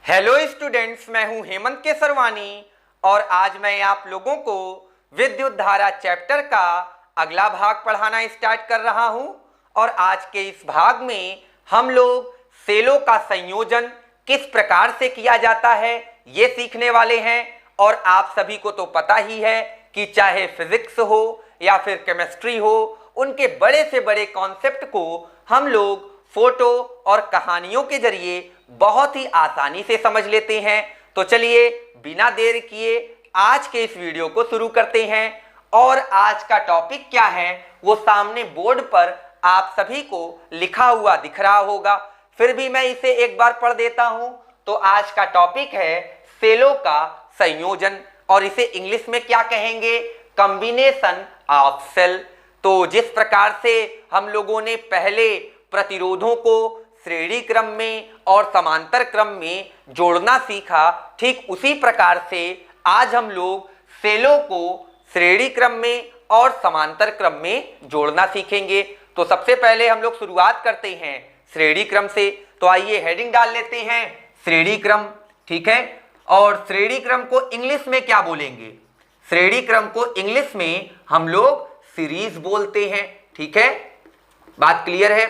Hello students, मैं हूं हेमंत केसरवानी और आज मैं आप लोगों को विद्युत धारा चैप्टर का अगला भाग पढ़ाना स्टार्ट कर रहा हूं। और आज के इस भाग में हम लोग सेलों का संयोजन किस प्रकार से किया जाता है ये सीखने वाले हैं। और आप सभी को तो पता ही है कि चाहे फिजिक्स हो या फिर केमिस्ट्री हो, उनके बड़े से बड़े कॉन्सेप्ट को हम लोग फोटो और कहानियों के जरिए बहुत ही आसानी से समझ लेते हैं। तो चलिए बिना देर किए आज के इस वीडियो को शुरू करते हैं। और आज का टॉपिक क्या है वो सामने बोर्ड पर आप सभी को लिखा हुआ दिख रहा होगा, फिर भी मैं इसे एक बार पढ़ देता हूं। तो आज का टॉपिक है सेलों का संयोजन, और इसे इंग्लिश में क्या कहेंगे? Combination of cell. तो जिस प्रकार से हम लोगों ने पहले प्रतिरोधों को श्रेणी क्रम में और समांतर क्रम में जोड़ना सीखा, ठीक उसी प्रकार से आज हम लोग सेलों को श्रेणी क्रम में और समांतर क्रम में जोड़ना सीखेंगे। तो सबसे पहले हम लोग शुरुआत करते हैं श्रेणी क्रम से। तो आइए हेडिंग डाल लेते हैं श्रेणी क्रम, ठीक है। और श्रेणी क्रम को इंग्लिश में क्या बोलेंगे? श्रेणी क्रम को इंग्लिश में हम लोग सीरीज बोलते हैं, ठीक है। बात क्लियर है?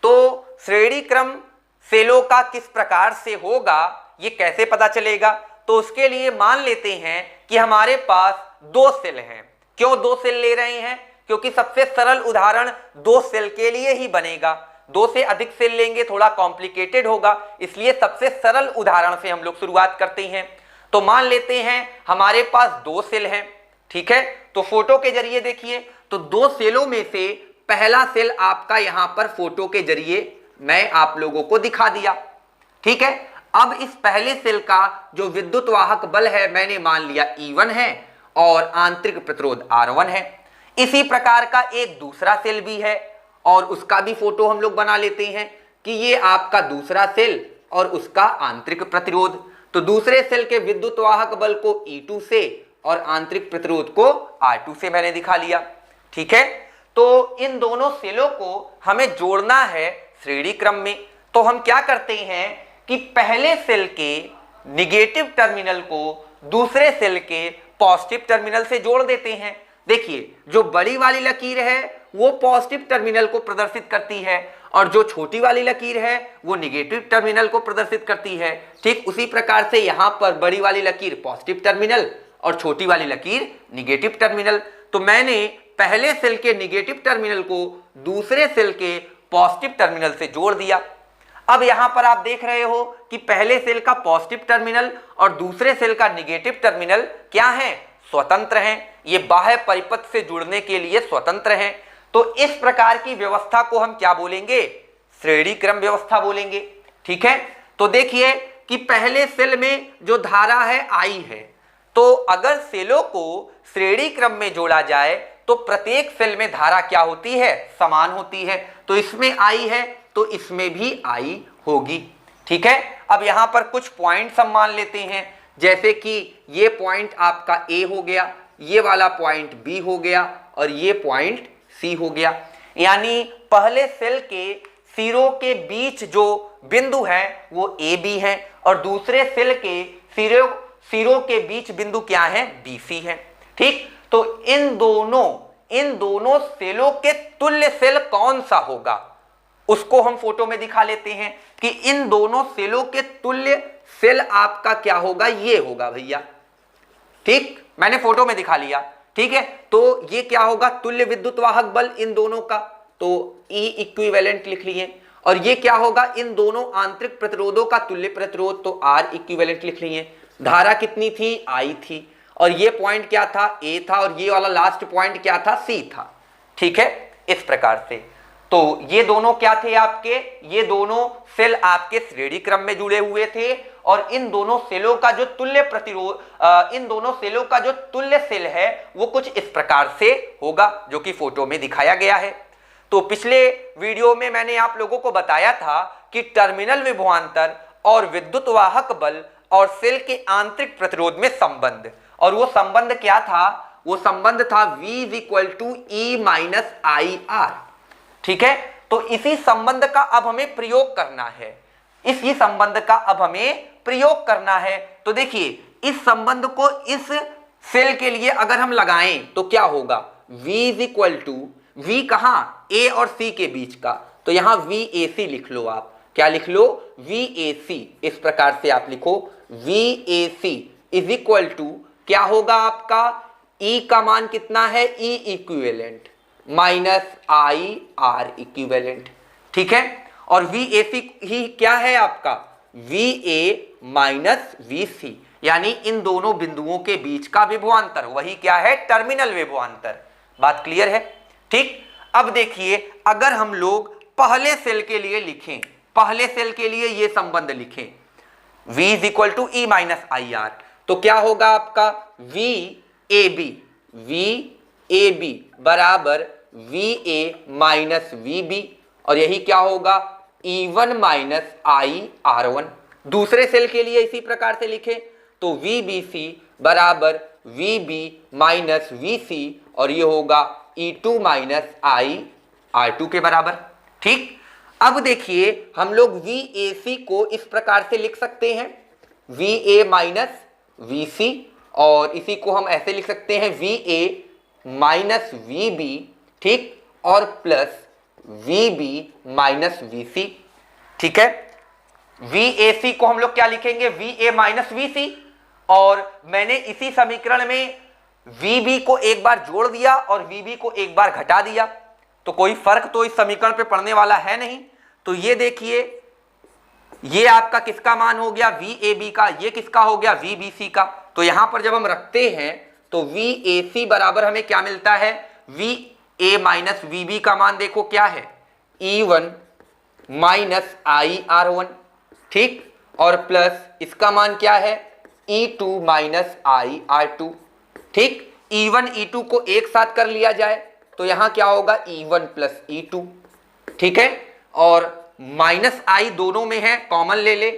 तो श्रेणी क्रम सेलों का किस प्रकार से होगा, ये कैसे पता चलेगा? तो उसके लिए मान लेते हैं कि हमारे पास दो सेल हैं। क्यों दो सेल ले रहे हैं? क्योंकि सबसे सरल उदाहरण दो सेल के लिए ही बनेगा। दो से अधिक सेल लेंगे थोड़ा कॉम्प्लिकेटेड होगा, इसलिए सबसे सरल उदाहरण से हम लोग शुरुआत करते हैं। तो मान लेते हैं हमारे पास दो सेल हैं, ठीक है। तो फोटो के जरिए देखिए, तो दो सेलों में से पहला सेल आपका यहां पर फोटो के जरिए मैं आप लोगों को दिखा दिया, ठीक है। अब इस पहले सेल का जो विद्युत वाहक बल है मैंने मान लिया E1 है और आंतरिक प्रतिरोध R1 है। इसी प्रकार का एक दूसरा सेल भी है और उसका भी फोटो हम लोग बना लेते हैं कि ये आपका दूसरा सेल और उसका आंतरिक प्रतिरोध। तो दूसरे सेल के विद्युत वाहक बल को E2 से और आंतरिक प्रतिरोध को R2 से मैंने दिखा लिया, ठीक है। तो इन दोनों सेलों को हमें जोड़ना है श्रेणी क्रम में। तो हम क्या करते हैं कि पहले सेल के निगेटिव टर्मिनल को दूसरे सेल के पॉजिटिव टर्मिनल से जोड़ देते हैं। देखिए, जो बड़ी वाली लकीर है वो पॉजिटिव टर्मिनल को प्रदर्शित करती है और जो छोटी वाली लकीर है वो निगेटिव टर्मिनल को प्रदर्शित करती है। ठीक उसी प्रकार से यहां पर बड़ी वाली लकीर पॉजिटिव टर्मिनल और छोटी वाली लकीर निगेटिव टर्मिनल। तो मैंने पहले सेल के निगेटिव टर्मिनल को दूसरे सेल के पॉजिटिव टर्मिनल से जोड़ दिया। अब यहां पर आप देख रहे हो कि पहले सेल का पॉजिटिव टर्मिनल और दूसरे सेल का निगेटिव टर्मिनल क्या है? स्वतंत्र हैं। ये बाह्य परिपथ से जुड़ने के लिए स्वतंत्र हैं। तो इस प्रकार की व्यवस्था को हम क्या बोलेंगे? श्रेणी क्रम व्यवस्था बोलेंगे, ठीक है। तो देखिए कि पहले सेल में जो धारा है I है, तो अगर सेलों को श्रेणी क्रम में जोड़ा जाए तो प्रत्येक सेल में धारा क्या होती है? समान होती है। तो इसमें I है तो इसमें भी I होगी, ठीक है। अब यहां पर कुछ पॉइंट्स हम मान लेते हैं, जैसे कि ये पॉइंट आपका A हो गया, ये वाला पॉइंट B हो गया और ये पॉइंट C हो गया। यानी पहले सेल के सिरों के बीच जो बिंदु है वो AB है और दूसरे सेल के सिरों के बीच बिंदु क्या है? BC है, ठीक। तो इन दोनों सेलों के तुल्य सेल कौन सा होगा उसको हम फोटो में दिखा लेते हैं कि इन दोनों सेलों के तुल्य सेल आपका क्या होगा? ये होगा भैया, ठीक। मैंने फोटो में दिखा लिया, ठीक है। तो ये क्या होगा? तुल्य विद्युत वाहक बल इन दोनों का, तो E इक्विवेलेंट लिख लिए। और ये क्या होगा? इन दोनों आंतरिक प्रतिरोधों का तुल्य प्रतिरोध, तो R इक्विवेलेंट लिख लिए। धारा कितनी थी? I थी। और ये पॉइंट क्या था? A था। और ये वाला लास्ट पॉइंट क्या था? C था, ठीक है। इस प्रकार से तो ये दोनों क्या थे आपके? ये दोनों सेल आपके श्रेणी क्रम में जुड़े हुए थे और इन दोनों सेलों का जो तुल्य प्रतिरोध, इन दोनों सेलों का जो तुल्य सेल है वो कुछ इस प्रकार से होगा जो कि फोटो में दिखाया गया है। तो पिछले वीडियो में मैंने आप लोगों को बताया था कि टर्मिनल विभवांतर और विद्युत वाहक बल और सेल के आंतरिक प्रतिरोध में संबंध, और वो संबंध क्या था? वो संबंध था V = E - IR, ठीक है। तो इसी संबंध का अब हमें प्रयोग करना है, इसी संबंध का अब हमें प्रयोग करना है। तो देखिए इस संबंध को इस सेल के लिए अगर हम लगाएं तो क्या होगा, v is equal to, v कहां, a और c के बीच का, तो यहां VAC लिख लो आप। क्या लिख लो, VAC। इस प्रकार से आप लिखो VAC इज इक्वल टू क्या होगा आपका, E का मान कितना है, E equivalent minus IR equivalent. ठीक है, और VAC ही क्या है आपका, VA माइनस VC, यानी इन दोनों बिंदुओं के बीच का विभवांतर, वही क्या है, टर्मिनल विभवांतर। बात क्लियर है। ठीक, अब देखिए अगर हम लोग पहले सेल के लिए लिखें, पहले सेल के लिए ये संबंध लिखें, V is equal to E minus IR, तो क्या होगा आपका VAB बराबर VA माइनस VB, और यही क्या होगा E1 माइनस IR1। दूसरे सेल के लिए इसी प्रकार से लिखें तो VBC बराबर VB माइनस VC, और ये होगा E2 माइनस IR2 के बराबर। ठीक, अब देखिए हम लोग VAC को इस प्रकार से लिख सकते हैं, VA माइनस VC, और इसी को हम ऐसे लिख सकते हैं VA माइनस VB, ठीक, और प्लस VB माइनस VC। ठीक है, VAC को हम लोग क्या लिखेंगे, VA माइनस VC, और मैंने इसी समीकरण में VB को एक बार जोड़ दिया और VB को एक बार घटा दिया, तो कोई फर्क तो इस समीकरण पे पड़ने वाला है नहीं। तो ये देखिए ये आपका किसका मान हो गया, VAB का, ये किसका हो गया, VBC का। तो यहां पर जब हम रखते हैं तो VAC बराबर हमें क्या मिलता है, VA माइनस VB का मान देखो क्या है, E1 माइनस IR1, ठीक, और प्लस इसका मान क्या है, E2 माइनस IR2। ठीक, E1 E2 को एक साथ कर लिया जाए तो यहां क्या होगा, E1 प्लस E2। ठीक है, और माइनस I दोनों में है, कॉमन ले ले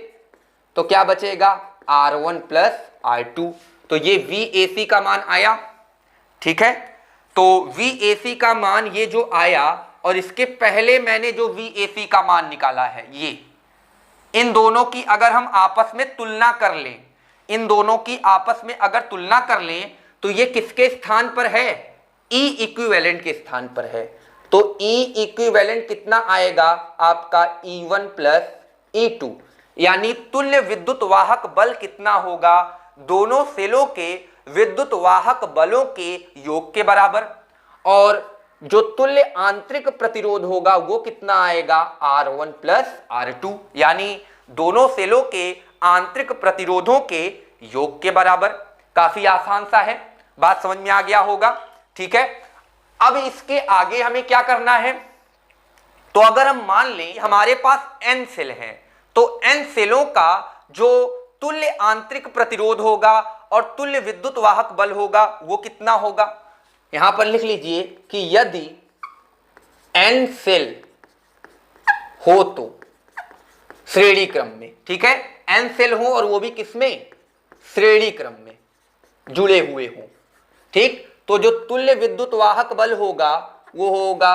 तो क्या बचेगा, R1 प्लस R2। तो ये VAC का मान आया। ठीक है, तो VAC का मान ये जो आया, और इसके पहले मैंने जो VAC का मान निकाला है, ये इन दोनों की अगर हम आपस में तुलना कर लें, इन दोनों की आपस में अगर तुलना कर लें तो ये किसके स्थान पर है, E इक्विवेलेंट के स्थान पर है। तो E इक्विवेलेंट कितना आएगा आपका, E1 प्लस E2, यानी तुल्य विद्युत वाहक बल कितना होगा, दोनों सेलों के विद्युत वाहक बलों के योग के बराबर, और जो तुल्य आंतरिक प्रतिरोध होगा वो कितना आएगा, R1 प्लस R2, यानी दोनों सेलों के आंतरिक प्रतिरोधों के योग के बराबर। काफी आसान सा है, बात समझ में आ गया होगा। ठीक है, अब इसके आगे हमें क्या करना है, तो अगर हम मान लें हमारे पास N सेल है, तो N सेलों का जो तुल्य आंतरिक प्रतिरोध होगा और तुल्य विद्युत वाहक बल होगा वो कितना होगा। यहां पर लिख लीजिए कि यदि N सेल हो तो श्रेणी क्रम में, ठीक है, N सेल हो और वो भी किसमें, श्रेणी क्रम में जुड़े हुए हो। ठीक, तो जो तुल्य विद्युत वाहक बल होगा वो होगा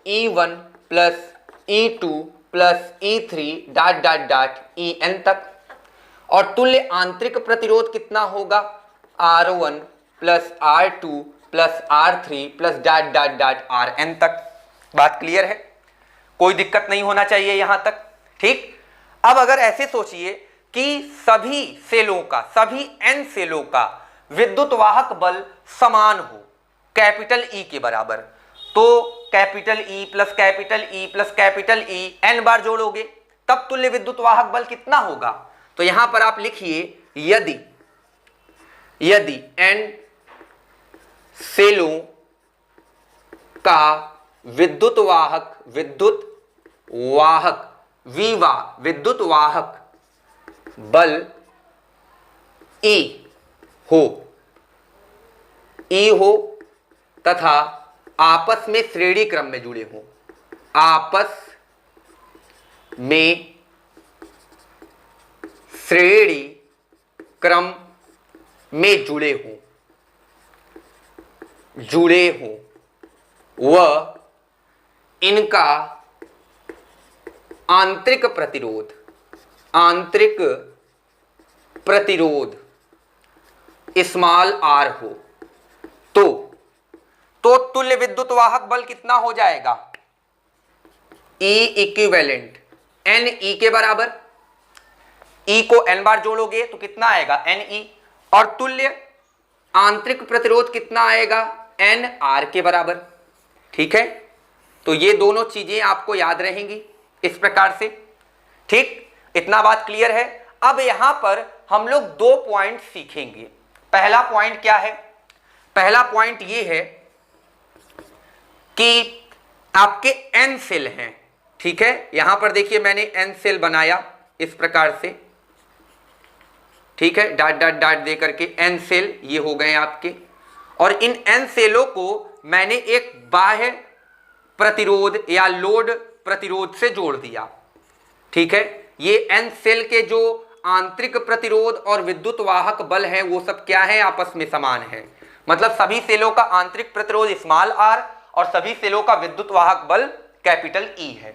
E1 plus E2 plus E3 dot dot dot En तक, और तुल्य आंतरिक प्रतिरोध कितना होगा, R1 plus R2 plus R3 plus dot dot dot Rn तक। बात क्लियर है, कोई दिक्कत नहीं होना चाहिए यहां तक। ठीक, अब अगर ऐसे सोचिए कि सभी सेलों का, सभी N सेलों का विद्युत वाहक बल समान हो, कैपिटल E के बराबर, तो capital E plus capital E plus capital E N बार जोड़ोगे तब तुल्य विद्युत वाहक बल कितना होगा। तो यहां पर आप लिखिए यदि N सेलों का विद्युत वाहक बल E हो तथा आपस में श्रेणी क्रम में जुड़े हों, आपस में श्रेणी क्रम में जुड़े हों व इनका आंतरिक प्रतिरोध स्मॉल आर हो तो तुल्य विद्युत वाहक बल कितना हो जाएगा? E इक्विवेलेंट एन ई के बराबर। E को n बार जोड़ोगे तो कितना आएगा? NE। और तुल्य आंतरिक प्रतिरोध कितना आएगा? N R के बराबर। ठीक है, तो ये दोनों चीजें आपको याद रहेंगी इस प्रकार से। ठीक, इतना बात क्लियर है। अब यहां पर हम लोग दो पॉइंट सीखेंगे। पहला पॉइंट क्या है? पहला पॉइंट ये है कि आपके n सेल हैं। ठीक है, यहां पर देखिए मैंने n सेल बनाया इस प्रकार से। ठीक है, डॉट डॉट डॉट दे करके n सेल ये हो गए आपके, और इन n सेलों को मैंने एक बाह्य प्रतिरोध या लोड प्रतिरोध से जोड़ दिया। ठीक है, ये n सेल के जो आंतरिक प्रतिरोध और विद्युत वाहक बल है वो सब क्या है? आपस में समान है। मतलब सभी सेलों का आंतरिक प्रतिरोध स्मॉल r और सभी सेलों का विद्युत वाहक बल कैपिटल E है।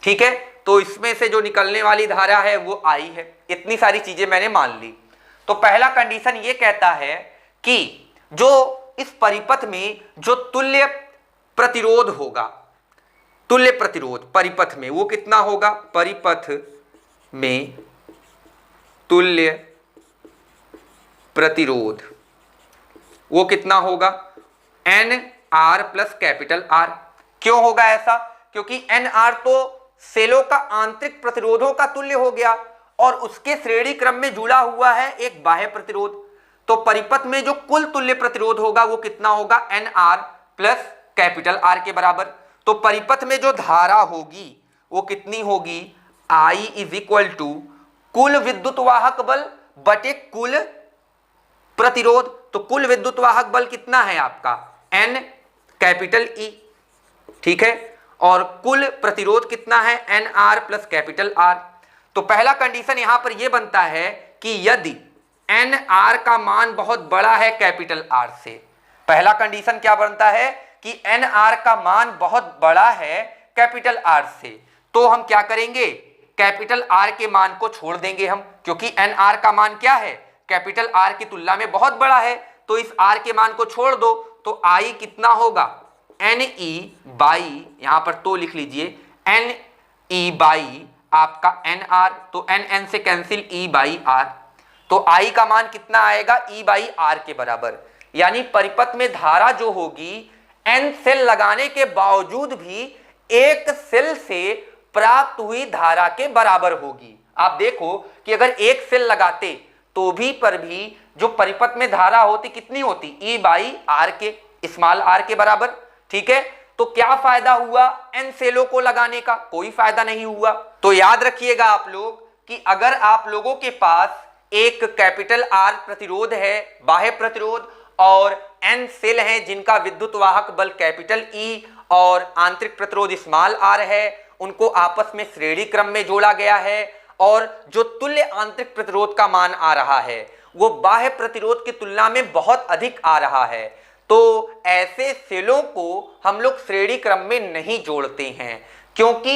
ठीक है, तो इसमें से जो निकलने वाली धारा है वो I है। इतनी सारी चीजें मैंने मान ली। तो पहला कंडीशन ये कहता है कि जो इस परिपथ में जो तुल्य प्रतिरोध होगा, तुल्य प्रतिरोध परिपथ में वो कितना होगा? परिपथ में तुल्य प्रतिरोध वो कितना होगा? N r plus capital R. क्यों होगा ऐसा? क्योंकि एन आर तो सेलों का आंतरिक प्रतिरोधों का तुल्य हो गया और उसके श्रेणी क्रम में जुड़ा हुआ है एक बाह्य प्रतिरोध। तो परिपथ में जो कुल तुल्य प्रतिरोध होगा वो कितना होगा? N r plus capital R के बराबर। तो परिपथ में जो धारा होगी वो कितनी होगी? I इज इक्वल टू कुल विद्युत वाहक बल बटे कुल प्रतिरोध। तो कुल विद्युत वाहक बल कितना है आपका? N capital E। ठीक है, और कुल प्रतिरोध कितना है? NR plus capital R। तो पहला कंडीशन यहां पर यह बनता है कि यदि NR का मान बहुत बड़ा है कैपिटल R से, पहला कंडीशन क्या बनता है कि NR का मान बहुत बड़ा है कैपिटल R से, तो हम क्या करेंगे? कैपिटल R के मान को छोड़ देंगे हम, क्योंकि NR का मान क्या है? कैपिटल R की तुलना में बहुत बड़ा है। तो इस R के मान को छोड़ दो तो I कितना होगा? NE बाई, यहां पर तो लिख लीजिए NE बाई आपका NR, तो NN से कैंसिल E बाई R। तो I का मान कितना आएगा? E बाई R के बराबर। यानी परिपथ में धारा जो होगी N सेल लगाने के बावजूद भी एक सेल से प्राप्त हुई धारा के बराबर होगी। आप देखो कि अगर एक सेल लगाते तो भी पर भी जो परिपथ में धारा होती कितनी होती? E बाई R के, स्मॉल r के बराबर। ठीक है, तो क्या फायदा हुआ n सेलों को लगाने का? कोई फायदा नहीं हुआ। तो याद रखिएगा आप लोग कि अगर आप लोगों के पास एक कैपिटल R प्रतिरोध है, बाह्य प्रतिरोध, और n सेल हैं जिनका विद्युत वाहक बल कैपिटल E और आंतरिक प्रतिरोध स्मॉल r है, उनको आपस में श्रेणी क्रम में जोड़ा गया है, और जो तुल्य आंतरिक प्रतिरोध का मान आ रहा है वो बाह्य प्रतिरोध की तुलना में बहुत अधिक आ रहा है, तो ऐसे सेलों को हम लोग श्रेणी क्रम में नहीं जोड़ते हैं। क्योंकि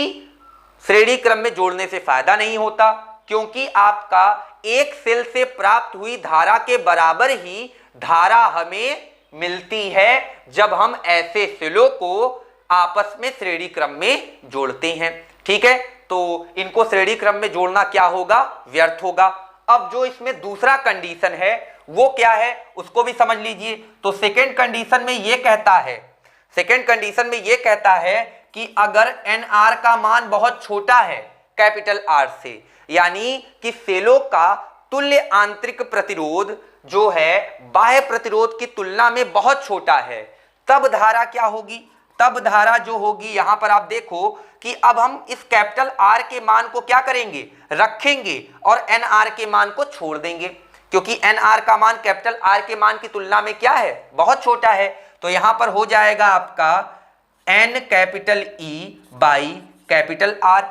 श्रेणी क्रम में जोड़ने से फायदा नहीं होता, क्योंकि आपका एक सेल से प्राप्त हुई धारा के बराबर ही धारा हमें मिलती है जब हम ऐसे सेलों को आपस में श्रेणी क्रम में जोड़ते हैं। ठीक है, तो इनको श्रेणी क्रम में जोड़ना क्या होगा? व्यर्थ होगा। अब जो इसमें दूसरा कंडीशन है वो क्या है उसको भी समझ लीजिए। तो सेकेंड कंडीशन में ये कहता है कि अगर NR का मान बहुत छोटा है कैपिटल R से, यानी कि सेलों का तुल्य आंतरिक प्रतिरोध जो है बाह्य प्रतिरोध की तुलना में बहुत छोटा है, तब धारा क्या होगी? तब धारा जो होगी, यहां पर आप देखो कि अब हम इस कैपिटल R के मान को क्या करेंगे? रखेंगे और NR के मान को छोड़ देंगे, क्योंकि NR का मान कैपिटल R के मान की तुलना में क्या है? बहुत छोटा है। तो यहां पर हो जाएगा आपका N capital E by capital R।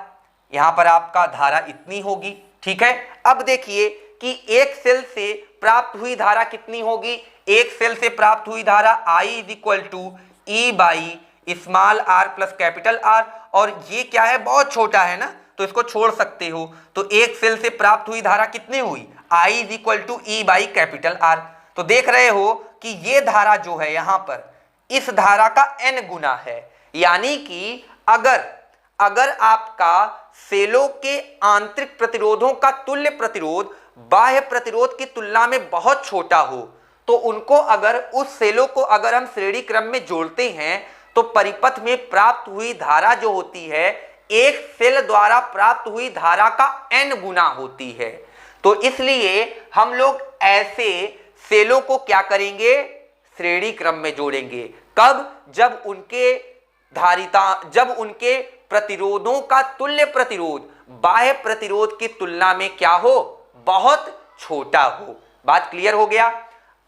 यहां पर आपका धारा इतनी होगी। ठीक है, अब देखिए कि एक सेल से प्राप्त हुई धारा कितनी होगी? एक सेल से प्राप्त हुई धारा I is equal to E by small r plus capital R, और ये क्या है? बहुत छोटा है ना, तो इसको छोड़ सकते हो। तो एक सेल से प्राप्त हुई धारा कितनी हुई, I is equal to E by capital R। तो देख रहे हो कि ये धारा जो है यहां पर इस धारा का n गुना है, यानी कि अगर आपका सेलों के आंतरिक प्रतिरोधों का तुल्य प्रतिरोध बाह्य प्रतिरोध की तुलना में बहुत छोटा हो, तो उनको अगर उस सेलों को अगर हम श्रेणी क्रम में जोड़ते हैं तो परिपथ में प्राप्त हुई धारा जो होती है एक सेल द्वारा प्राप्त हुई धारा का n गुना होती है। तो इसलिए हम लोग ऐसे सेलों को क्या करेंगे, श्रेणी क्रम में जोड़ेंगे। कब, जब उनके प्रतिरोधों का तुल्य प्रतिरोध बाह्य प्रतिरोध की तुलना में क्या हो, बहुत छोटा हो। बात क्लियर हो गया।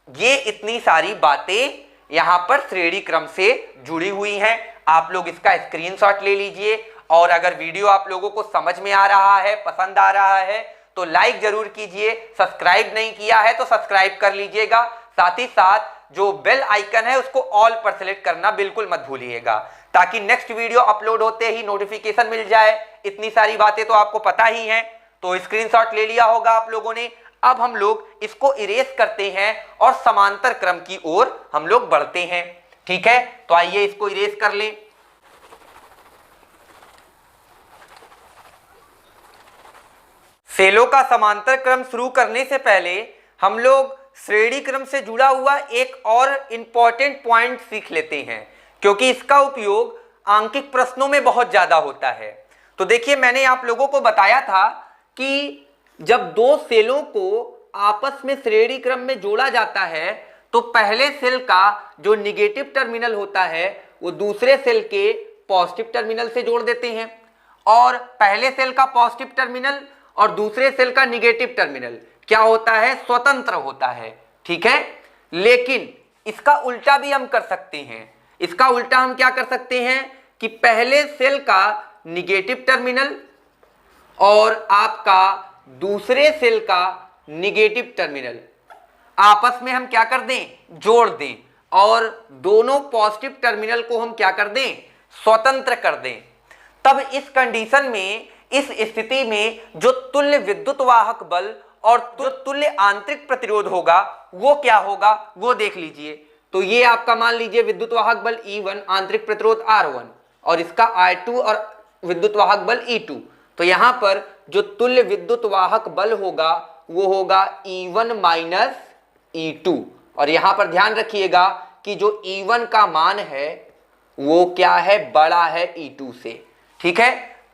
ये इतनी सारी बातें यहां पर श्रेणी क्रम से जुड़ी हुई हैं। आप लोग इसका स्क्रीनशॉट ले लीजिए और अगर वीडियो आप लोगों को समझ में आ रहा है, पसंद आ रहा है तो लाइक जरूर कीजिए। सब्सक्राइब नहीं किया है तो सब्सक्राइब कर लीजिएगा। साथ ही साथ जो बेल आइकन है उसको ऑल पर सेलेक्ट करना बिल्कुल मत भूलिएगा, ताकि नेक्स्ट वीडियो अपलोड होते ही नोटिफिकेशन मिल जाए। इतनी सारी बातें तो आपको पता ही हैं। तो स्क्रीनशॉट ले लिया होगा आप लोगों ने। अब हम लोग इसको इरेज करते हैं और समांतर क्रम की ओर हम लोग बढ़ते हैं। ठीक है, तो आइए इसको इरेज कर लें। सेलों का समांतर क्रम शुरू करने से पहले हम लोग श्रेणी क्रम से जुड़ा हुआ एक और इंपॉर्टेंट पॉइंट सीख लेते हैं, क्योंकि इसका उपयोग आंकिक प्रश्नों में बहुत ज्यादा होता है। तो देखिए, मैंने आप लोगों को बताया था कि जब दो सेलों को आपस में श्रेणी क्रम में जोड़ा जाता है तो पहले सेल का जो निगेटिव टर्मिनल होता है वो दूसरे सेल के पॉजिटिव टर्मिनल से जोड़ देते हैं, और पहले सेल का पॉजिटिव टर्मिनल और दूसरे सेल का निगेटिव टर्मिनल क्या होता है, स्वतंत्र होता है। ठीक है, लेकिन इसका उल्टा भी हम कर सकते हैं। इसका उल्टा हम क्या कर सकते हैं कि पहले सेल का निगेटिव टर्मिनल और आपका दूसरे सेल का निगेटिव टर्मिनल आपस में हम क्या कर दें, जोड़ दें, और दोनों पॉजिटिव टर्मिनल को हम क्या कर दें, स्वतंत्र कर दें। तब इस कंडीशन में, इस स्थिति में जो तुल्य विद्युत वाहक बल और जो तुल्य आंतरिक प्रतिरोध होगा वो क्या होगा, वो देख लीजिए। तो ये आपका मान लीजिए विद्युत वाहक बल E1, आंतरिक प्रतिरोध R1 और इसका I2 और विद्युत वाहक बल E2। तो यहां पर जो तुल्य विद्युत वाहक बल होगा वो होगा E1 माइनस E2, और यहां पर ध्यान रखिएगा कि जो E1 का मान है वो क्या है, बड़ा है E2 से। ठीक है,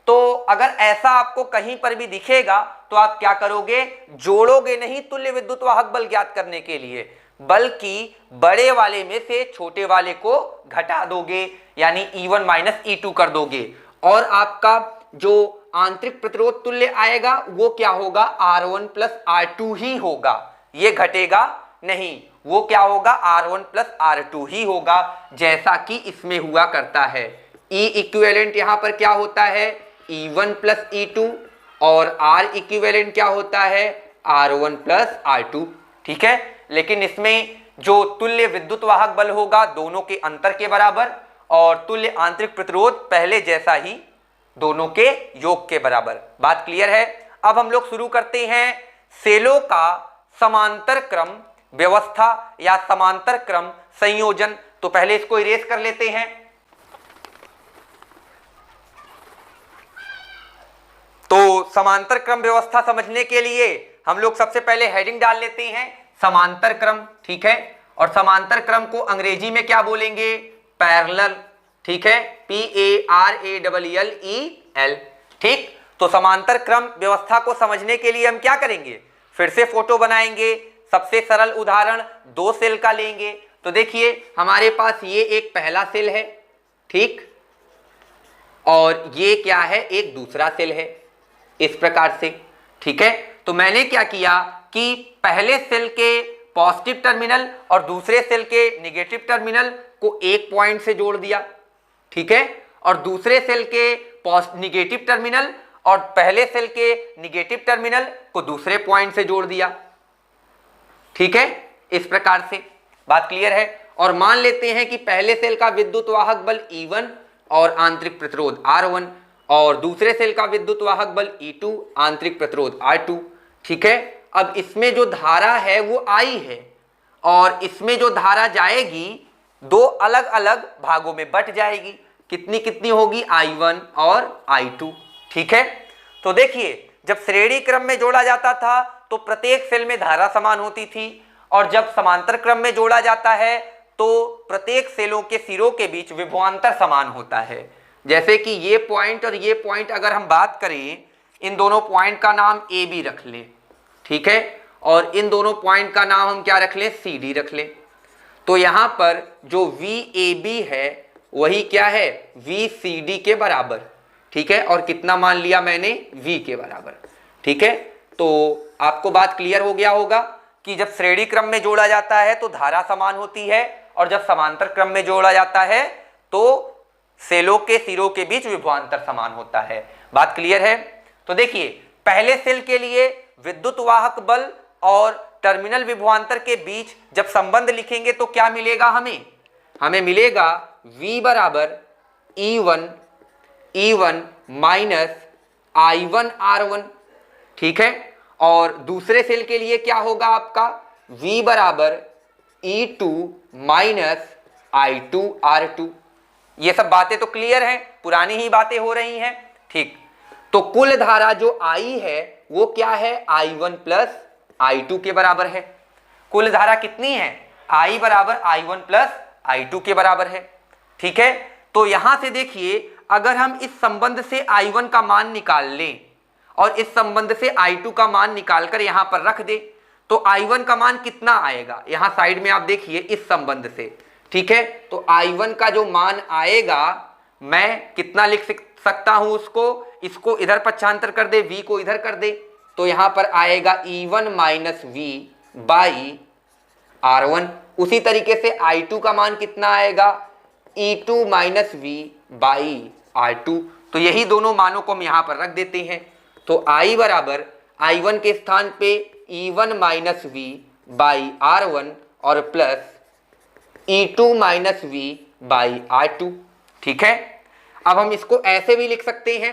तो अगर ऐसा आपको कहीं पर भी दिखेगा तो आप क्या करोगे, जोड़ोगे नहीं तुल्य विद्युत वाहक बल ज्ञात करने के लिए, बल्कि बड़े वाले में से छोटे वाले को घटा दोगे, यानी E1 माइनस E2 कर दोगे, और आपका जो आंतरिक प्रतिरोध तुल्य आएगा वो क्या होगा, R1 प्लस R2 ही होगा। ये घटेगा नहीं, वो क्या होगा, R1 प्लस R2 ही होगा, जैसा कि इसमें हुआ करता है। E इक्विवेलेंट यहां पर क्या होता है, E1 प्लस E2, और R इक्विवेलेंट क्या होता है, R1 प्लस R2। ठीक है, लेकिन इसमें जो तुल्य विद्युत वाहक बल होगा दोनों के अंतर के बराबर, और तुल्य आंतरिक प्रतिरोध पहले जैसा ही दोनों के योग के बराबर। बात क्लियर है। अब हम लोग शुरू करते हैं सेलों का समांतर क्रम व्यवस्था या समांतर क्रम संयोजन। तो पहले इसको इरेज कर लेते हैं। तो समांतर क्रम व्यवस्था समझने के लिए हम लोग सबसे पहले हेडिंग डाल लेते हैं, समांतर क्रम। ठीक है, और समांतर क्रम को अंग्रेजी में क्या बोलेंगे, पैरेलल। ठीक है, PARALLEL। ठीक, तो समांतर क्रम व्यवस्था को समझने के लिए हम क्या करेंगे, फिर से फोटो बनाएंगे। सबसे सरल उदाहरण दो सेल का लेंगे। तो देखिए हमारे पास ये एक पहला सेल है, ठीक, और ये क्या है, एक दूसरा सेल है, इस प्रकार से। ठीक है, तो मैंने क्या किया कि पहले सेल के पॉजिटिव टर्मिनल और दूसरे सेल के निगेटिव टर्मिनल को एक पॉइंट से जोड़ दिया। ठीक है, और दूसरे सेल के निगेटिव टर्मिनल और पहले सेल के निगेटिव टर्मिनल को दूसरे पॉइंट से जोड़ दिया। ठीक है, इस प्रकार से। बात क्लियर है। और मान लेते हैं कि पहले सेल का विद्युत वाहक बल E1 और आंतरिक प्रतिरोध R1, और दूसरे सेल का विद्युत वाहक बल E2, आंतरिक प्रतिरोध R2। ठीक है, अब इसमें जो धारा है वो I है और इसमें जो धारा जाएगी दो अलग अलग भागों में बट जाएगी। कितनी कितनी होगी? I1 और I2। ठीक है, तो देखिए जब श्रेणी क्रम में जोड़ा जाता था तो प्रत्येक सेल में धारा समान होती थी और जब समांतर क्रम में जोड़ा जाता है तो प्रत्येक सेलों के सिरों के बीच विभवांतर समान होता है। जैसे कि ये पॉइंट और ये पॉइंट अगर हम बात करें, इन दोनों पॉइंट का नाम ए बी रख लें। ठीक है, और इन दोनों पॉइंट का नाम हम क्या रख लें? सी डी रख लें। तो यहां पर जो वी ए बी है वही क्या है? वी सी डी के बराबर। ठीक है, और कितना मान लिया मैंने? वी के बराबर। ठीक है, तो आपको बात क्लियर हो गया होगा कि जब श्रेणी क्रम में जोड़ा जाता है तो धारा समान होती है और जब समांतर क्रम में जोड़ा जाता है तो सेलों के सिरों के बीच विभवांतर समान होता है। बात क्लियर है? तो देखिए पहले सेल के लिए विद्युत वाहक बल और टर्मिनल विभवांतर के बीच जब संबंध लिखेंगे तो क्या मिलेगा हमें? हमें मिलेगा V बराबर E1 माइनस I1 R1। ठीक है, और दूसरे सेल के लिए क्या होगा आपका? V बराबर E2 माइनस I2 R2। ये सब बातें तो क्लियर हैं, पुरानी ही बातें हो रही हैं। ठीक, तो कुल धारा जो I है वो क्या है? I1 प्लस I2 के बराबर है। कुल धारा कितनी है? I बराबर I1 प्लस I2 के बराबर है। ठीक है, तो यहां से देखिए अगर हम इस संबंध से I1 का मान निकाल लें और इस संबंध से I2 का मान निकालकर यहां पर रख दे तो I1 का मान कितना आएगा? यहां साइड में आप देखिए इस संबंध से। ठीक है, तो I1 का जो मान आएगा मैं कितना लिख सकता हूं उसको? इसको इधर पक्षांतर कर दे, V को इधर कर दे, तो यहां पर आएगा E1 minus V by R1। उसी तरीके से I2 का मान कितना आएगा? E2 minus V by R2। तो यही दोनों मानों को हम यहां पर रख देते हैं। तो I बराबर I1 के स्थान पे E1 minus V by R1 और plus E2 minus V by R2। ठीक है, अब हम इसको ऐसे भी लिख सकते हैं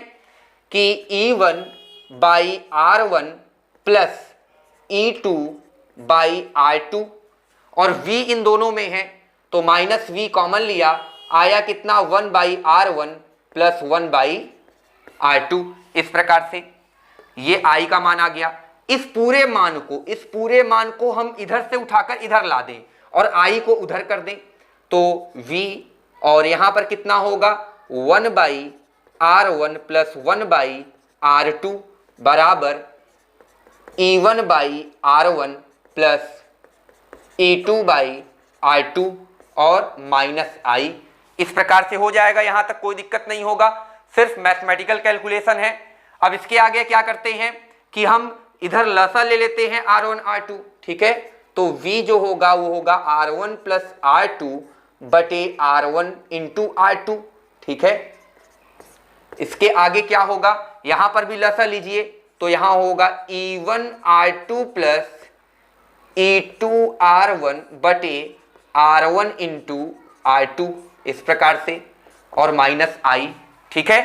कि E1 by R1 plus E2 by R2 और V इन दोनों में है तो माइनस V कॉमन लिया, आया कितना? 1 by R1 plus 1 by R2। इस प्रकार से ये I का मान आ गया। इस पूरे मान को हम इधर से उठाकर इधर ला दें और I को उधर कर दें तो V और यहां पर कितना होगा? 1 by R1 plus 1 by R2 बराबर E1 by R1 plus E2 by R2 और माइनस I। इस प्रकार से हो जाएगा, यहां तक कोई दिक्कत नहीं होगा, सिर्फ मैथमेटिकल कैलकुलेशन है। अब इसके आगे क्या करते हैं कि हम इधर लसा ले लेते हैं R1 R2। ठीक है, तो V जो होगा वो होगा R1 प्लस R2 बटे R1 इंटू R2। ठीक है, इसके आगे क्या होगा? यहां पर भी लसा लीजिए तो यहां होगा E1 R2 plus E2 R1 बटे R1 इंटू R2, इस प्रकार से, और माइनस I। ठीक है,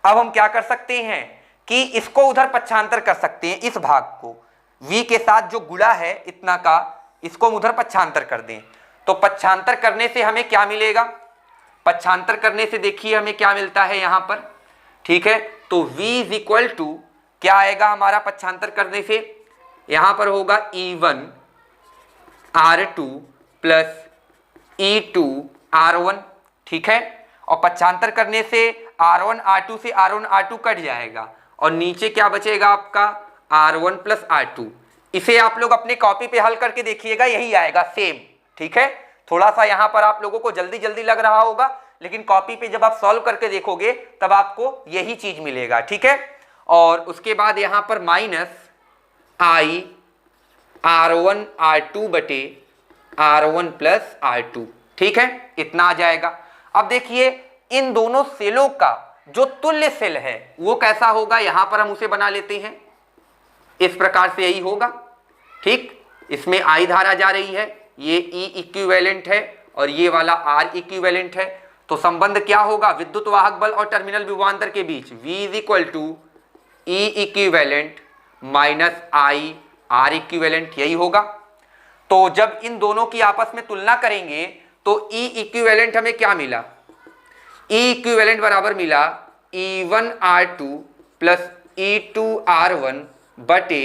अब हम क्या कर सकते हैं कि इसको उधर पक्षांतर कर सकते हैं। इस भाग को V के साथ जो गुणा है इतना का, इसको हम उधर पक्षांतर कर दें तो पक्षांतर करने से हमें क्या मिलेगा? पक्षांतर करने से देखिए हमें क्या मिलता है यहां पर। ठीक है, तो V इज इक्वल टू क्या आएगा हमारा पक्षांतर करने से? यहां पर होगा E1 R2 plus E2 R1। ठीक है, और पक्षांतर करने से R1 R2 से R1 R2 कट जाएगा और नीचे क्या बचेगा आपका? R1 plus R2। इसे आप लोग अपनी कॉपी पे हल करके देखिएगा, यही आएगा सेम। ठीक है, थोड़ा सा यहां पर आप लोगों को जल्दी जल्दी लग रहा होगा लेकिन कॉपी पे जब आप सॉल्व करके देखोगे तब आपको यही चीज मिलेगा। ठीक है, और उसके बाद यहां पर माइनस I R1 R2 बटे R1 प्लस R2। ठीक है, इतना आ जाएगा। अब देखिए इन दोनों सेलों का जो तुल्य सेल है वो कैसा होगा, यहां पर हम उसे बना लेते हैं। इस प्रकार से यही होगा। ठीक, इसमें I धारा जा रही है, ये E इक्विवेलेंट है और ये वाला R इक्विवेलेंट है, तो संबंध क्या होगा विद्युत वाहक बल और टर्मिनल विभवांतर के बीच, V is equal to E equivalent minus I R equivalent, यही होगा। तो जब इन दोनों की आपस में तुलना करेंगे तो ई इक्विवेलेंट हमें क्या मिला, ई इक्विवेलेंट बराबर मिला E1R2 प्लस E2R1 बटे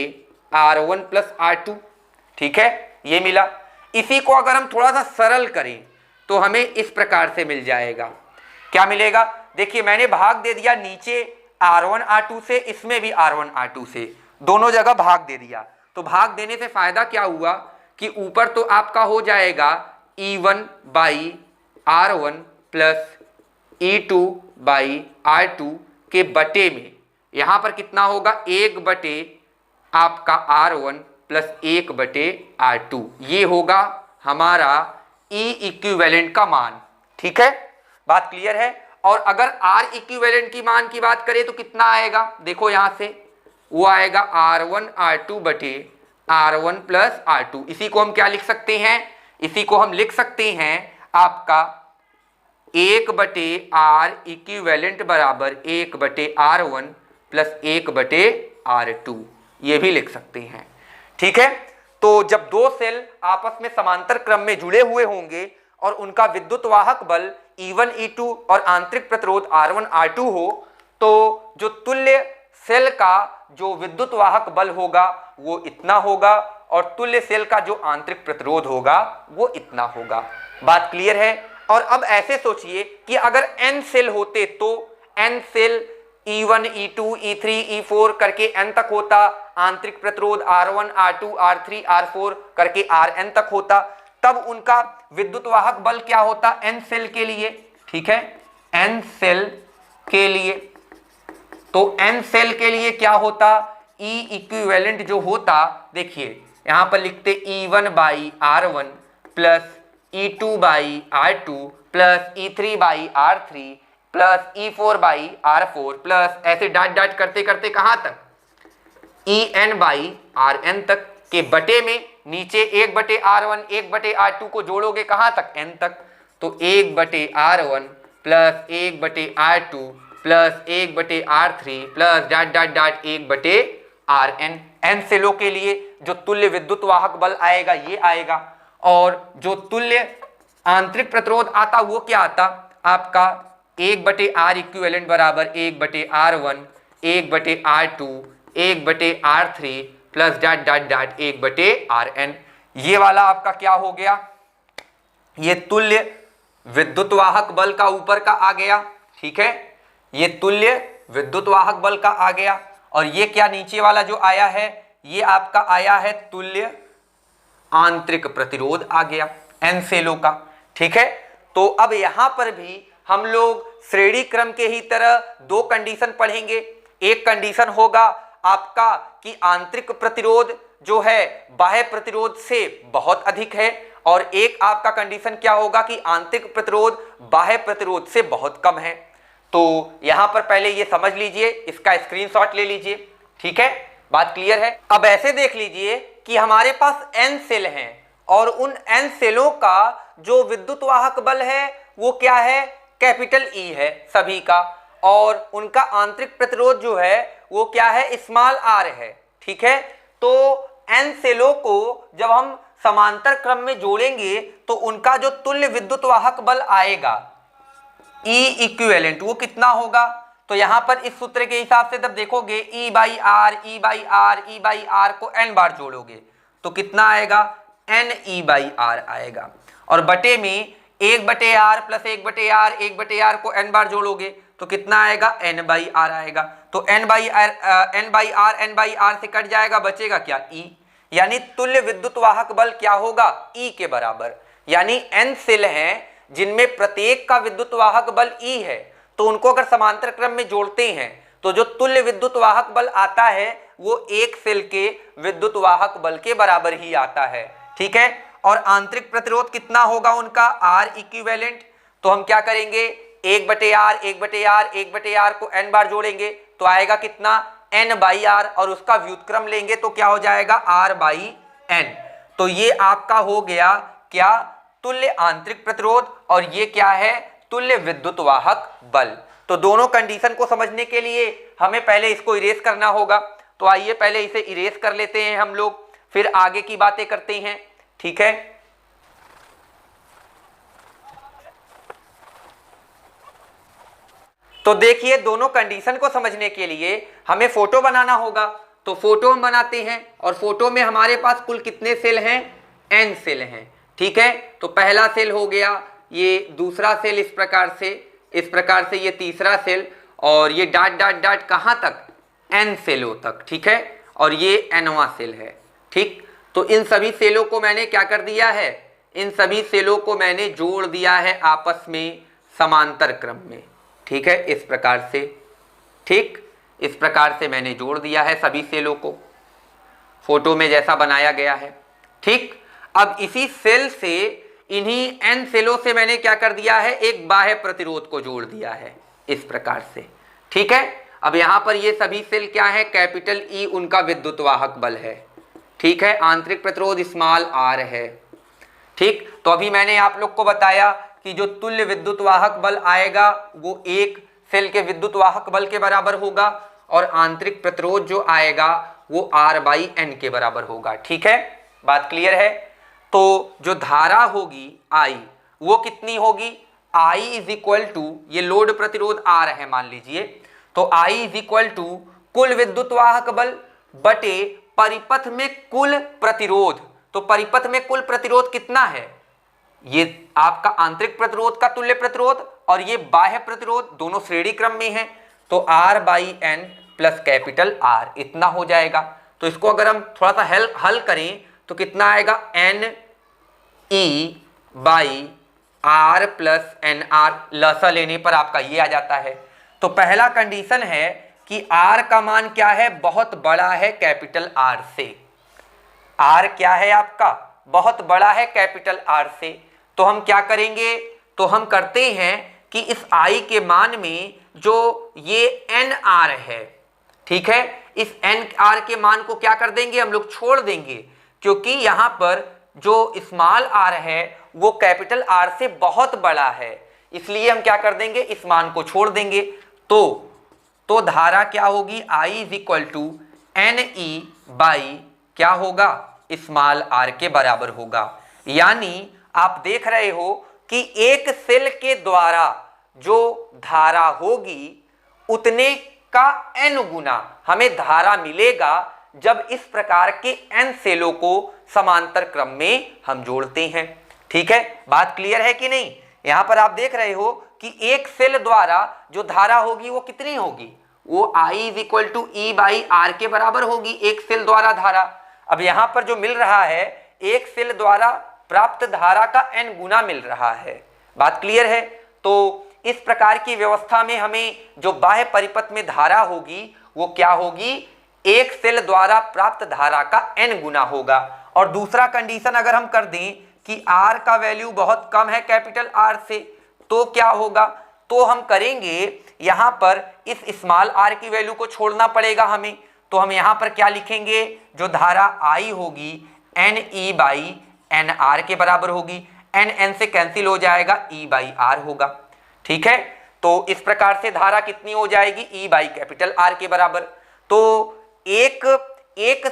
R1 प्लस R2, ठीक है, ये मिला। इसी को अगर हम थोड़ा सा सरल करें तो हमें इस प्रकार से मिल जाएगा, क्या मिलेगा, देखिए मैंने भाग दे दिया नीचे R1 R2 से, इसमें भी R1 R2 से, दोनों जगह भाग दे दिया। तो भाग देने से फायदा क्या हुआ कि ऊपर तो आपका हो जाएगा E1 by R1 plus E2 by R2 के बटे में, यहां पर कितना होगा 1 बटे आपका R1 प्लस 1 बटे R2, ये होगा हमारा E इक्विवेलेंट का मान, ठीक है, बात क्लियर है। और अगर R इक्विवेलेंट की मान की बात करें तो कितना आएगा, देखो यहां से वो आएगा R1 R2 बटे R1 प्लस R2। इसी को हम क्या लिख सकते हैं, इसी को हम लिख सकते हैं आपका 1 बटे R इक्विवेलेंट बराबर 1 बटे R1 प्लस 1 बटे R2, ये भी लिख सकते हैं, ठीक है। तो जब दो सेल आपस में समांतर क्रम में जुड़े हुए होंगे और उनका विद्युत वाहक बल E1 E2 और आंतरिक प्रतिरोध R1 R2 हो, तो जो तुल्य सेल का जो विद्युत वाहक बल होगा वो इतना होगा और तुल्य सेल का जो आंतरिक प्रतिरोध होगा वो इतना होगा, बात क्लियर है। और अब ऐसे सोचिए कि अगर n सेल होते तो n cell E1 E2 E3 E4 करके n तक होता, आंतरिक प्रतिरोध R1 R2 R3 R4 करके Rn तक होता, तब उनका विद्युत वाहक बल क्या होता n सेल के लिए, ठीक है, n सेल के लिए। तो n सेल के लिए क्या होता, E इक्विवेलेंट जो होता, देखिए यहां पर लिखते E1 by R1 plus E2 by R2 plus E3 by R3 plus E4 by R4 plus ऐसे डाट डाट करते करते कहां तक En बाई Rn तक के बटे में नीचे 1 बटे R1 1 बटे R2 को जोड़ोगे कहां तक n तक, तो 1 बटे R1 प्लस 1 बटे R2 प्लस 1 बटे R3 plus dot dot dot 1 बटे Rn। n सेलों के लिए जो तुल्य विद्युत वाहक बल आएगा ये आएगा, और जो तुल्य आंतरिक प्रतिरोध आता वो क्या आता आपका 1 बटे R इक्विवेलेंट बराबर 1 बटे R1 1 बटे R2 1 बटे R3 plus dot dot dot 1 बटे Rn। ये वाला आपका क्या हो गया, ये तुल्य विद्युत वाहक बल का ऊपर का आ गया, ठीक है, ये तुल्य विद्युत वाहक बल का आ गया। और ये क्या नीचे वाला जो आया है ये आपका आया है तुल्य आंतरिक प्रतिरोध आ गया n सेलों का, ठीक है। तो अब यहां पर भी हम लोग श्रेणी क्रम के ही तरह दो कंडीशन पढ़ेंगे। एक कंडीशन होगा आपका कि आंतरिक प्रतिरोध जो है बाह्य प्रतिरोध से बहुत अधिक है, और एक आपका कंडीशन क्या होगा कि आंतरिक प्रतिरोध बाह्य प्रतिरोध से बहुत कम है। तो यहां पर पहले ये समझ लीजिए, इसका स्क्रीनशॉट ले लीजिए, ठीक है, बात क्लियर है। अब ऐसे देख लीजिए कि हमारे पास n सेल हैं और उन n सेलों का जो विद्युत वाहक बल है वो क्या है, कैपिटल E है सभी का, और उनका आंतरिक प्रतिरोध जो है वो क्या है, स्मॉल r है, ठीक है। तो n सेलों को जब हम समांतर क्रम में जोड़ेंगे तो उनका जो तुल्य विद्युत वाहक बल आएगा E इक्विवेलेंट वो कितना होगा, तो यहां पर इस सूत्र के हिसाब से जब देखोगे E by R E by R E by R को n बार जोड़ोगे तो कितना आएगा, n E बाई आर आएगा, और बटे में 1 बटे आर प्लस 1 बटे आर 1 बटे आर को n बार जोड़ोगे तो कितना आएगा, n बाई आर आएगा। तो n बाई आर से कट जाएगा, बचेगा क्या, E, यानी तुल्य विद्युत वाहक बल क्या होगा, E के बराबर। यानी n सेल हैं जिनमें प्रत्येक का विद्युत वाहक बल E है, तो उनको अगर समांतर क्रम में जोड़ते हैं तो जो तुल्य विद्युत वाहक बल आता है वो एक सेल के विद्युत वाहक बल के बराबर ही आता है, ठीक है। और आंतरिक प्रतिरोध कितना होगा उनका, R इक्विवेलेंट। तो हम क्या करेंगे, 1 बटे आर 1 बटे आर 1 बटे आर को n बार जोड़ेंगे तो आएगा कितना, n बाई आर, और उसका व्युत्क्रम लेंगे तो क्या हो जाएगा, R बाई n। तो ये आपका हो गया क्या, तुल्य आंतरिक प्रतिरोध, और ये क्या है, तुल्य विद्युत वाहक बल। तो दोनों कंडीशन को समझने के लिए हमें पहले इसको इरेज करना होगा। तो आइए पहले इसे इरेज कर लेते हैं हम लोग, फिर आगे की बातें करते हैं। ठीक है, तो देखिए दोनों कंडीशन को समझने के लिए हमें फोटो बनाना होगा। तो फोटो हम बनाते हैं और फोटो में हमारे पास कुल कितने सेल हैं? n सेल हैं। ठीक है, तो पहला सेल हो गया, ये दूसरा सेल इस प्रकार से ये तीसरा सेल, और ये डॉट डॉट डॉट कहां तक? n सेलों तक। ठीक है, और ये nवां सेल है। ठीक, तो इन सभी सेलों को मैंने क्या कर दिया है? इन सभी सेलों को मैंने जोड़ दिया है आपस में समांतर क्रम में। ठीक है, इस प्रकार से। ठीक, इस प्रकार से मैंने जोड़ दिया है सभी सेलों को, फोटो में जैसा बनाया गया है। ठीक, अब इसी सेल से, इन्हीं n सेलों से मैंने क्या कर दिया है? एक बाह्य प्रतिरोध को जोड़ दिया है इस प्रकार से। ठीक है, अब यहां पर ये सभी सेल क्या है? कैपिटल E उनका विद्युत वाहक बल है। ठीक है, आंतरिक प्रतिरोध स्मॉल r है। ठीक, तो अभी मैंने आप लोग को बताया कि जो तुल्य विद्युत वाहक बल आएगा वो एक सेल के विद्युत वाहक बल के बराबर होगा, और आंतरिक प्रतिरोध जो आएगा वो R/N के बराबर होगा। ठीक है, बात क्लियर है? तो जो धारा होगी I वो कितनी होगी? I इज इक्वल टू, ये लोड प्रतिरोध R है मान लीजिए, तो I इज इक्वल टू कुल विद्युत वाहक बल बटे परिपथ में कुल प्रतिरोध। तो परिपथ में कुल प्रतिरोध कितना है? ये आपका आंतरिक प्रतिरोध का तुल्य प्रतिरोध और ये बाह्य प्रतिरोध, दोनों श्रेणी क्रम में हैं, तो R/N प्लस कैपिटल R इतना हो जाएगा। तो इसको अगर हम थोड़ा सा हल करें तो कितना आएगा? NE/R प्लस NR, लसा लेने पर आपका ये आ जाता है। तो पहला कंडीशन है कि R का मान क्या है? बहुत बड़ा है कैपिटल R से। R क्या है आपका? बहुत बड़ा है कैपिटल R से। तो हम क्या करेंगे? तो हम करते हैं कि इस I के मान में जो ये NR है, ठीक है, इस NR के मान को क्या कर देंगे? हम लोग छोड़ देंगे, क्योंकि यहां पर जो स्मॉल r है वो कैपिटल R से बहुत बड़ा है, इसलिए हम क्या कर देंगे? इस मान को छोड़ देंगे। तो धारा क्या होगी? I is equal to NE/ क्या होगा? स्मॉल r के बराबर होगा। यानी आप देख रहे हो कि एक सेल के द्वारा जो धारा होगी उतने का n गुना हमें धारा मिलेगा जब इस प्रकार के n सेलों को समांतर क्रम में हम जोड़ते हैं। ठीक है, बात क्लियर है कि नहीं? यहां पर आप देख रहे हो कि एक सेल द्वारा जो धारा होगी वो कितनी होगी? वो I is equal to E/R के बराबर होगी, एक सेल द्वारा धारा। अब यहां पर जो मिल रहा है, एक सेल द्वारा प्राप्त धारा का n गुना मिल रहा है। बात क्लियर है? तो इस प्रकार की व्यवस्था में हमें जो बाह्य परिपथ में धारा होगी वो क्या होगी? एक सेल द्वारा प्राप्त धारा का n गुना होगा। और दूसरा कंडीशन अगर हम कर दें कि R का वैल्यू बहुत कम है कैपिटल R से, तो क्या होगा? तो हम करेंगे यहां पर इस स्मॉल r की वैल्यू को छोड़ना पड़ेगा हमें। तो हम यहां पर क्या लिखेंगे? जो धारा I होगी NE/NR के बराबर होगी, n से कैंसिल हो जाएगा, E/R होगा। ठीक है, तो इस प्रकार से धारा कितनी हो जाएगी? E/R के बराबर। तो एक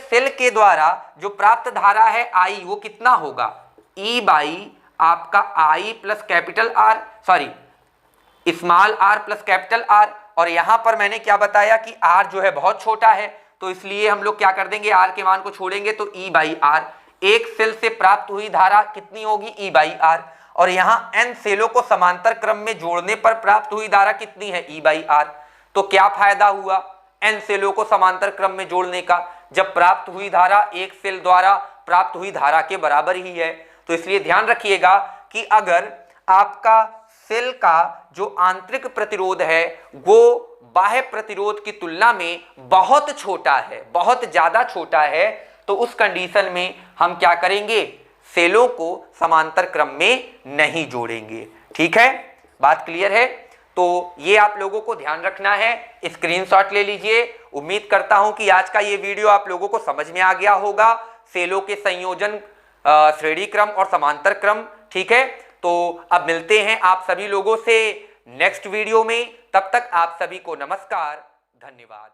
सेल के द्वारा जो प्राप्त धारा है I वो कितना होगा? आपका I plus capital R, sorry small r plus capital R। और यहां पर मैंने क्या बताया कि R जो है बहुत छोटा है, तो इसलिए हम लोग क्या कर देंगे? R के मान को छोड़ेंगे तो E/R। एक सेल से प्राप्त हुई धारा कितनी होगी? E/R। और यहां n सेलों को समांतर क्रम में जोड़ने पर प्राप्त हुई धारा कितनी है? E/R। तो क्या फायदा हुआ n सेलों को समांतर क्रम में जोड़ने का, जब प्राप्त हुई धारा एक सेल द्वारा प्राप्त हुई धारा के बराबर ही है। तो इसलिए ध्यान रखिएगा कि अगर आपका सेल का जो आंतरिक प्रतिरोध है वो बाह्य प्रतिरोध की तुलना में बहुत छोटा है, बहुत ज्यादा छोटा है, तो उस कंडीशन में हम क्या करेंगे? सेलों को समांतर क्रम में नहीं जोड़ेंगे। ठीक है, बात क्लियर है? तो ये आप लोगों को ध्यान रखना है, स्क्रीनशॉट ले लीजिए। उम्मीद करता हूं कि आज का ये वीडियो आप लोगों को समझ में आ गया होगा, सेलों के संयोजन, श्रेणी क्रम और समांतर क्रम। ठीक है, तो अब मिलते हैं आप सभी लोगों से नेक्स्ट वीडियो में। तब तक आप सभी को नमस्कार, धन्यवाद।